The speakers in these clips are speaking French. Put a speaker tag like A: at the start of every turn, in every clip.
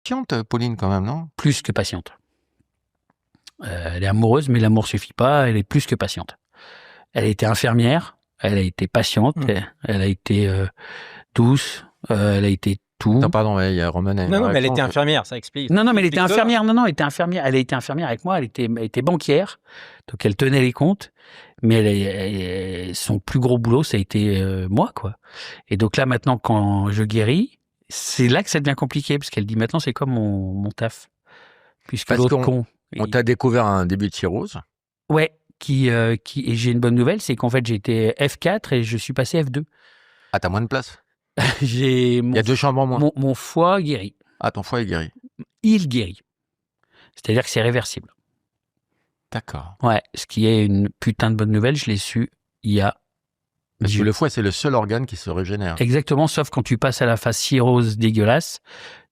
A: Patiente, Pauline, quand même, non?
B: Plus que patiente. Elle est amoureuse, mais l'amour suffit pas. Elle est plus que patiente. Elle a été infirmière. Elle a été patiente. Elle a été douce. Elle a été tout.
A: Attends, pardon, il y a Roman.
C: Non, mais elle était infirmière, ça explique.
B: Non, mais elle était infirmière. Non, elle était infirmière. Elle a été infirmière avec moi. Elle était banquière. Donc, elle tenait les comptes. Mais son plus gros boulot, ça a été moi, quoi. Et donc là, maintenant, quand je guéris, c'est là que ça devient compliqué. Parce qu'elle dit, maintenant, c'est comme mon taf. Puisque l'autre con...
A: On t'a découvert un début de cirrhose.
B: Ouais. Et j'ai une bonne nouvelle, c'est qu'en fait, j'ai été F4 et je suis passé F2.
A: Ah, t'as moins de place?
B: Il
A: y a 2 chambres en moins.
B: Mon foie guérit.
A: Ah, ton foie est guéri.
B: Il guérit. C'est-à-dire que c'est réversible.
A: D'accord.
B: Ouais, ce qui est une putain de bonne nouvelle, je l'ai su il y a...
A: Parce que le foie, c'est le seul organe qui se régénère.
B: Exactement, sauf quand tu passes à la phase cirrhose dégueulasse.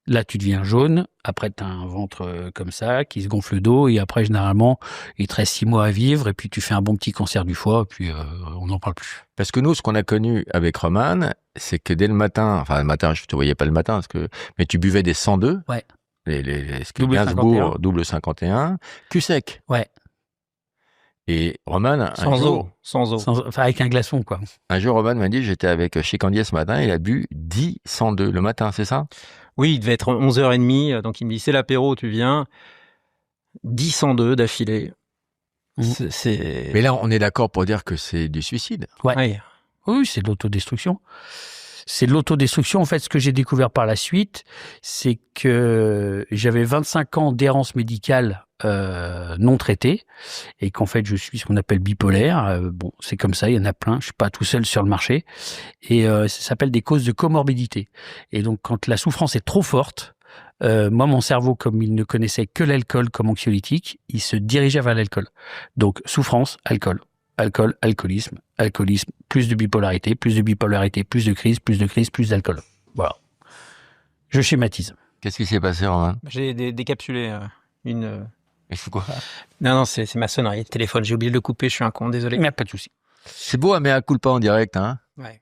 B: Là, tu deviens jaune. Après, tu as un ventre comme ça, qui se gonfle le dos. Et après, généralement, il te reste 6 mois à vivre. Et puis, tu fais un bon petit cancer du foie. Et puis, on n'en parle plus.
A: Parce que nous, ce qu'on a connu avec Roman, c'est que dès le matin, enfin, le matin, je ne te voyais pas le matin, mais tu buvais des 102.
B: Ouais.
A: Les
B: Double
A: Gainsbourg, double 51. Cul sec.
B: Ouais.
A: Et Roman,
C: sans eau.
B: Enfin, avec un glaçon, quoi.
A: Un jour, Roman m'a dit, j'étais avec Chicandier ce matin, il a bu 10 102 le matin, c'est ça?
C: Oui, il devait être 11h30, donc il me dit, c'est l'apéro, tu viens. 10 102 d'affilée.
A: Mais là, on est d'accord pour dire que c'est du suicide.
B: Ouais. Oui, c'est de l'autodestruction. C'est de l'autodestruction. En fait, ce que j'ai découvert par la suite, c'est que j'avais 25 ans d'errance médicale non traitée et qu'en fait, je suis ce qu'on appelle bipolaire. Bon, c'est comme ça, il y en a plein. Je suis pas tout seul sur le marché. Et ça s'appelle des causes de comorbidité. Et donc, quand la souffrance est trop forte, moi, mon cerveau, comme il ne connaissait que l'alcool comme anxiolytique, il se dirigeait vers l'alcool. Donc, souffrance, alcool. Alcool, alcoolisme, plus de bipolarité, plus de crise, plus d'alcool. Voilà. Je schématise.
A: Qu'est-ce qui s'est passé, Roman?
C: J'ai décapsulé une...
A: Et c'est quoi?
C: Non, c'est ma sonnerie de téléphone. J'ai oublié de le couper, je suis un con, désolé.
B: Mais pas de souci.
A: C'est beau, mais à culpa en direct, hein?
C: Ouais.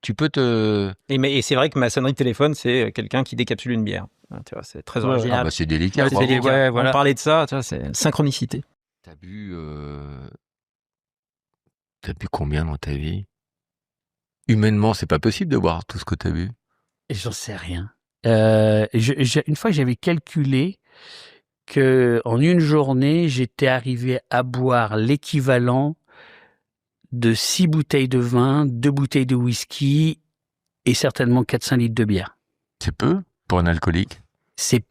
A: Tu peux te...
C: Et c'est vrai que ma sonnerie de téléphone, c'est quelqu'un qui décapsule une bière. Tu vois, c'est très original.
A: Ah bah c'est délicat.
C: C'est délicat.
B: Ouais, voilà.
C: On parlait de ça, tu vois, c'est synchronicité.
A: T'as bu combien dans ta vie? Humainement, c'est pas possible de boire tout ce que t'as bu.
B: J'en sais rien. Une fois, j'avais calculé que en une journée, j'étais arrivé à boire l'équivalent de 6 bouteilles de vin, 2 bouteilles de whisky et certainement 4-5 litres de bière.
A: C'est peu pour un alcoolique?
B: C'est